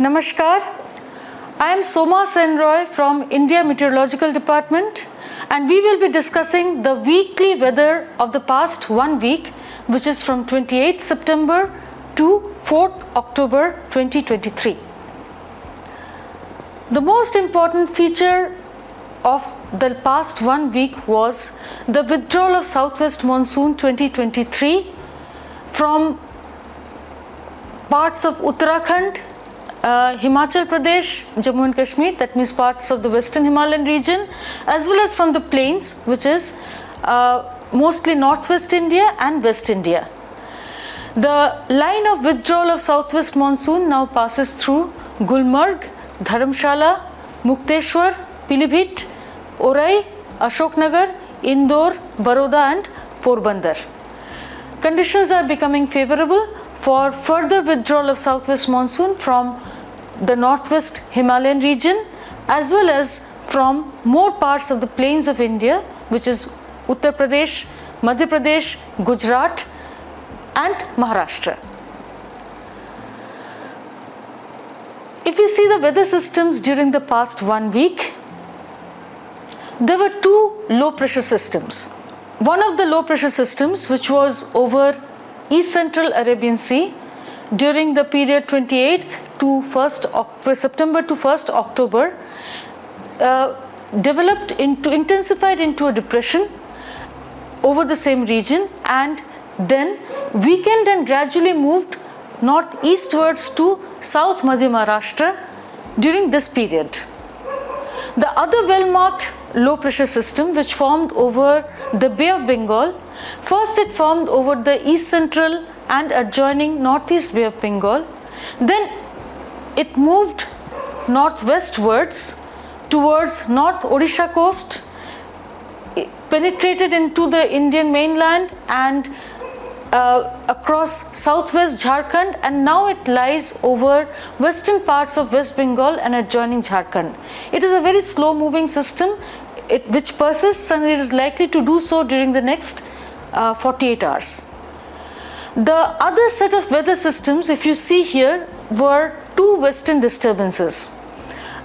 Namaskar. I am Soma Senroy from India Meteorological Department, and we will be discussing the weekly weather of the past 1 week, which is from 28th September to 4th October 2023. The most important feature of the past 1 week was the withdrawal of southwest monsoon 2023 from parts of Uttarakhand, Himachal Pradesh, Jammu and Kashmir, that means parts of the western Himalayan region, as well as from the plains, which is mostly northwest India and west India. The line of withdrawal of southwest monsoon now passes through Gulmarg, Dharamshala, Mukteshwar, Pilibhit, Orai, Ashoknagar, Indore, Baroda and Porbandar. Conditions are becoming favorable for further withdrawal of southwest monsoon from the northwest Himalayan region, as well as from more parts of the plains of India, which is Uttar Pradesh, Madhya Pradesh, Gujarat and Maharashtra. If you see the weather systems during the past 1 week, there were two low pressure systems. One of the low pressure systems, which was over East Central Arabian Sea during the period 28th to 1st September to 1st October, intensified into a depression over the same region, and then weakened and gradually moved northeastwards to South Madhya Maharashtra during this period. The other well-marked low pressure system, which formed over the Bay of Bengal, first it formed over the east central and adjoining northeast Bay of Bengal, then it moved northwestwards towards North Odisha coast, penetrated into the Indian mainland and across southwest Jharkhand, and now it lies over western parts of West Bengal and adjoining Jharkhand. It is a very slow moving system which persists, and it is likely to do so during the next 48 hours. The other set of weather systems, if you see here, were two western disturbances.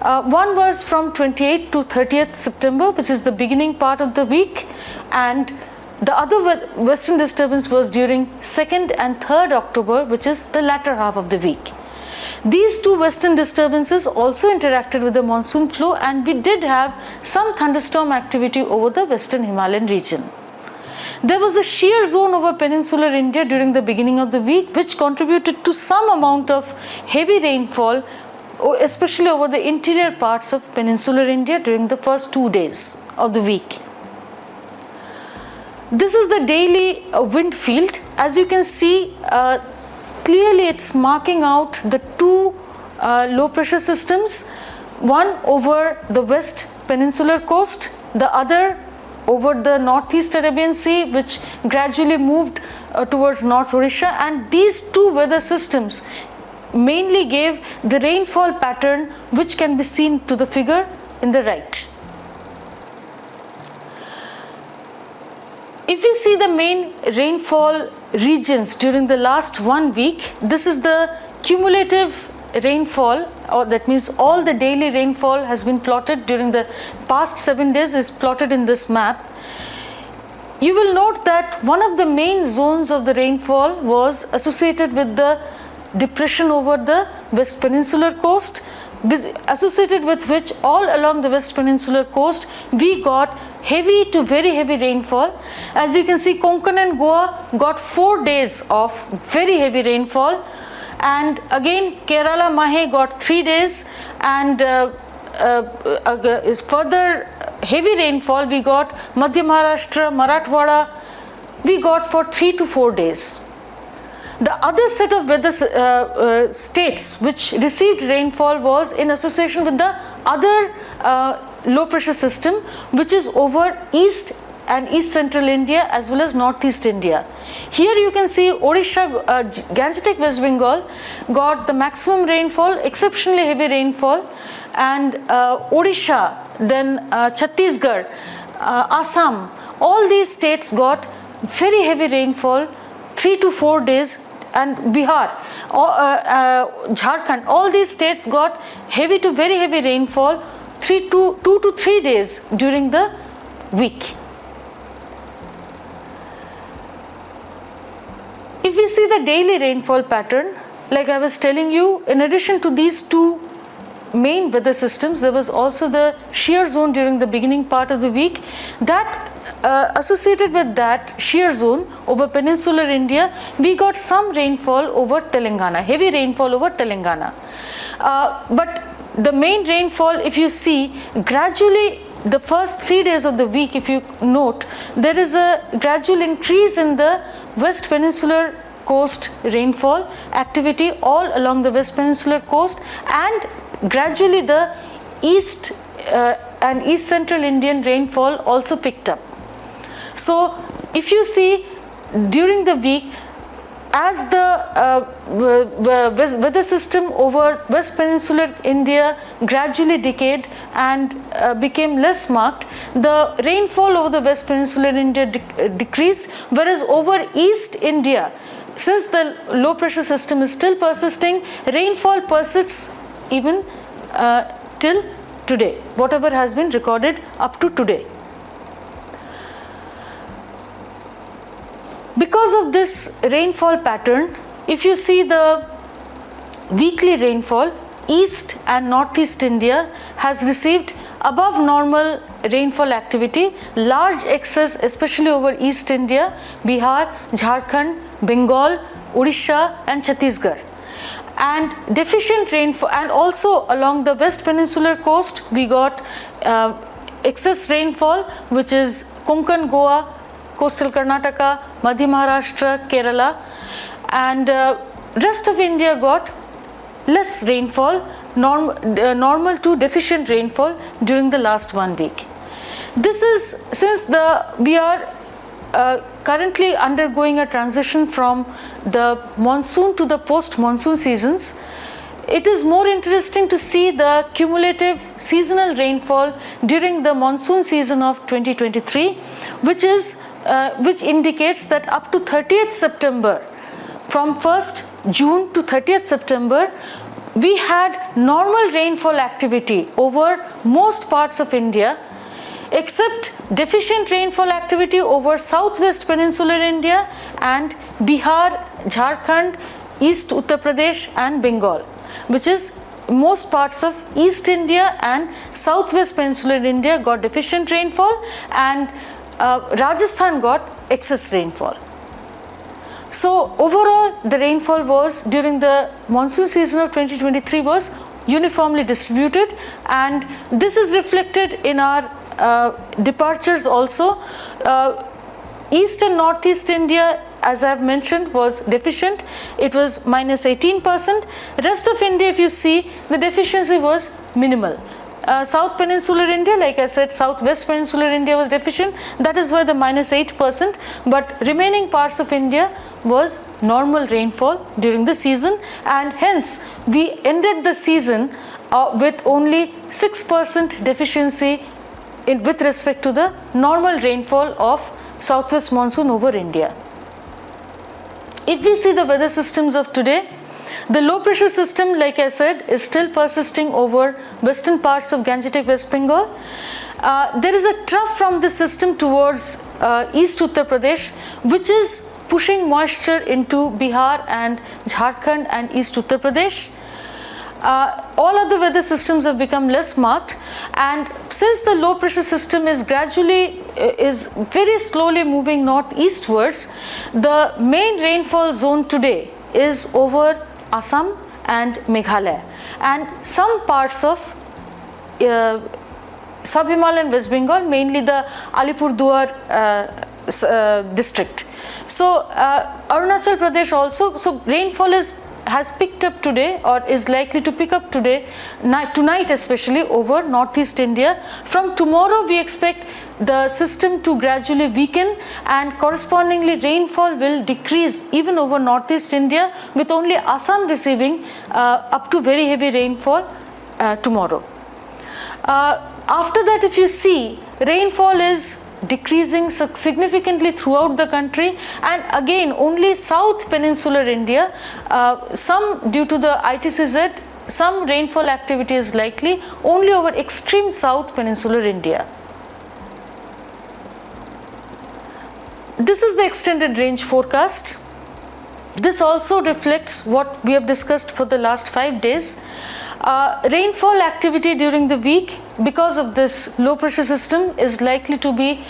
One was from 28th to 30th September, which is the beginning part of the week, and the other western disturbance was during 2nd and 3rd October, which is the latter half of the week. These two western disturbances also interacted with the monsoon flow, and we did have some thunderstorm activity over the western Himalayan region. There was a shear zone over peninsular India during the beginning of the week, which contributed to some amount of heavy rainfall, especially over the interior parts of peninsular India during the first 2 days of the week. This is the daily wind field. As you can see, clearly it's marking out the two low pressure systems, one over the west peninsular coast, the other over the northeast Arabian Sea, which gradually moved towards North Odisha, and these two weather systems mainly gave the rainfall pattern, which can be seen to the figure in the right. If you see the main rainfall regions during the last 1 week, this is the cumulative rainfall, or that means all the daily rainfall has been plotted during the past 7 days is plotted in this map. You will note that one of the main zones of the rainfall was associated with the depression over the west peninsular coast, associated with which all along the west peninsular coast we got heavy to very heavy rainfall. As you can see, Konkan and Goa got 4 days of very heavy rainfall, and again Kerala, Mahe got 3 days, and is further heavy rainfall we got Madhya Maharashtra, Marathwada, we got for 3 to 4 days. The other set of weather states which received rainfall was in association with the other low pressure system, which is over east and east central India as well as northeast India. Here you can see Odisha, Gangetic West Bengal got the maximum rainfall, exceptionally heavy rainfall, and Odisha, then Chhattisgarh, Assam, all these states got very heavy rainfall 3 to 4 days and Bihar, Jharkhand, all these states got heavy to very heavy rainfall 2 to 3 days during the week. If we see the daily rainfall pattern, like I was telling you, in addition to these two main weather systems, there was also the shear zone during the beginning part of the week. That associated with that shear zone over peninsular India, we got some rainfall over Telangana, heavy rainfall over Telangana. But the main rainfall, if you see, gradually the first 3 days of the week, if you note, there is a gradual increase in the West Peninsular Coast rainfall activity all along the West Peninsular Coast, and gradually the East and East Central Indian rainfall also picked up. So if you see during the week, as the weather system over West Peninsular India gradually decayed and became less marked, the rainfall over the West Peninsular India decreased, whereas over East India, since the low pressure system is still persisting, rainfall persists even till today, whatever has been recorded up to today. Because of this rainfall pattern, if you see the weekly rainfall, East and Northeast India has received above normal rainfall activity, large excess especially over East India, Bihar, Jharkhand, Bengal, Odisha and Chhattisgarh. And deficient rainfall, and also along the West Peninsular Coast we got excess rainfall, which is Konkan, Goa, coastal Karnataka, Madhya Maharashtra, Kerala, and rest of India got less rainfall, normal to deficient rainfall during the last 1 week. This is since we are currently undergoing a transition from the monsoon to the post-monsoon seasons. It is more interesting to see the cumulative seasonal rainfall during the monsoon season of 2023, which indicates that up to 30th September, from 1st June to 30th September, we had normal rainfall activity over most parts of India, except deficient rainfall activity over southwest peninsular India and Bihar, Jharkhand, East Uttar Pradesh and Bengal, which is most parts of East India and southwest peninsular India got deficient rainfall, and Rajasthan got excess rainfall. So overall the rainfall was during the monsoon season of 2023 was uniformly distributed, and this is reflected in our departures also. East and Northeast India, as I have mentioned, was deficient. It was -18%. Rest of India, if you see, the deficiency was minimal. South Peninsular India, like I said, Southwest Peninsular India was deficient. That is why the -8%. But remaining parts of India was normal rainfall during the season, and hence we ended the season with only 6% deficiency with respect to the normal rainfall of southwest monsoon over India. If we see the weather systems of today, the low pressure system, like I said, is still persisting over western parts of Gangetic West Bengal. There is a trough from this system towards East Uttar Pradesh, which is pushing moisture into Bihar and Jharkhand and East Uttar Pradesh. All other weather systems have become less marked, and since the low pressure system is very slowly moving northeastwards, the main rainfall zone today is over Assam and Meghalaya and some parts of sub-Himalayan West Bengal, mainly the Alipurduar district. So Arunachal Pradesh also, so rainfall has picked up today, or is likely to pick up today, tonight especially, over northeast India. From tomorrow we expect the system to gradually weaken, and correspondingly rainfall will decrease even over northeast India, with only Assam receiving up to very heavy rainfall tomorrow. After that, if you see, rainfall is decreasing significantly throughout the country, and again only South Peninsular India, some due to the ITCZ, some rainfall activity is likely only over extreme South Peninsular India. This is the extended range forecast. This also reflects what we have discussed for the last 5 days. Rainfall activity during the week because of this low pressure system is likely to be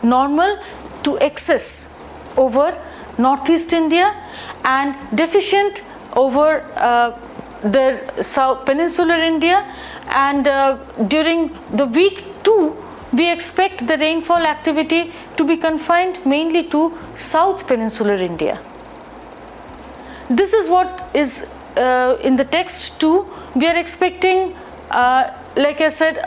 normal to excess over northeast India and deficient over the South Peninsular India, and during the week 2 we expect the rainfall activity to be confined mainly to South Peninsular India. This is what is in the text too. We are expecting, like I said,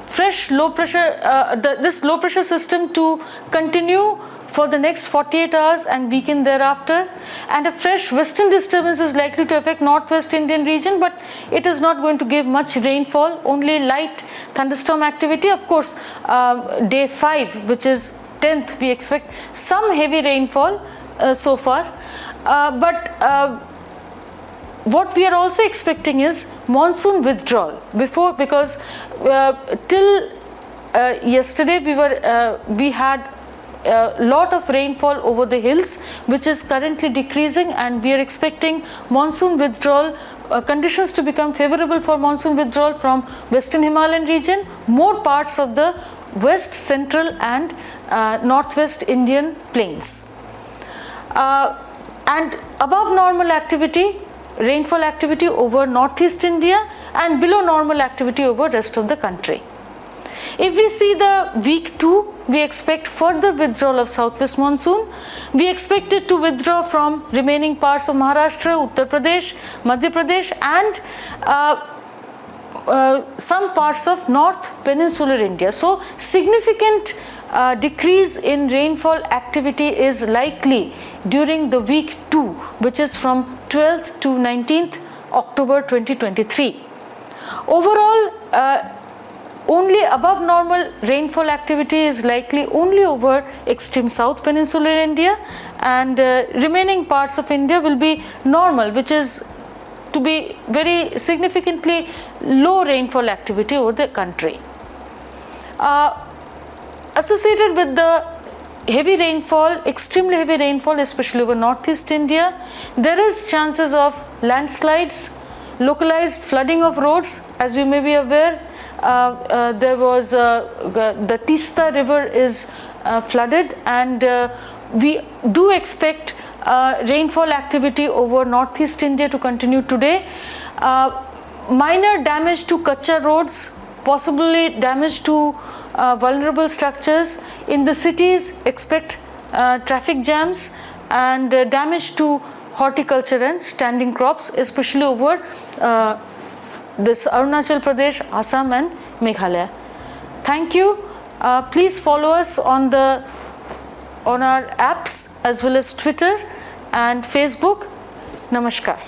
fresh low pressure, this low pressure system to continue for the next 48 hours and weaken thereafter, and a fresh western disturbance is likely to affect northwest Indian region, but it is not going to give much rainfall, only light thunderstorm activity. Of course, day 5, which is 10th, we expect some heavy rainfall so far, but what we are also expecting is monsoon withdrawal because till yesterday we had a lot of rainfall over the hills, which is currently decreasing, and we are expecting monsoon withdrawal conditions to become favorable for monsoon withdrawal from western Himalayan region, more parts of the west, central and northwest Indian plains, and above normal activity, rainfall activity over northeast India, and below normal activity over rest of the country. If we see the week 2, we expect further withdrawal of southwest monsoon. We expect it to withdraw from remaining parts of Maharashtra, Uttar Pradesh, Madhya Pradesh, and some parts of North Peninsular India. So significant decrease in rainfall activity is likely during the week 2, which is from 12th to 19th October 2023. Overall, only above normal rainfall activity is likely only over extreme South Peninsular India, and remaining parts of India will be normal, which is to be very significantly low rainfall activity over the country. Associated with the heavy rainfall, extremely heavy rainfall, especially over northeast India, there is chances of landslides, localized flooding of roads. As you may be aware, there was the Tista river is flooded, and we do expect rainfall activity over northeast India to continue today. Minor damage to Kacha roads, possibly damage to vulnerable structures. In the cities, expect traffic jams and damage to horticulture and standing crops, especially over this Arunachal Pradesh, Assam and Meghalaya. Thank you. Please follow us on our apps as well as Twitter and Facebook. Namaskar.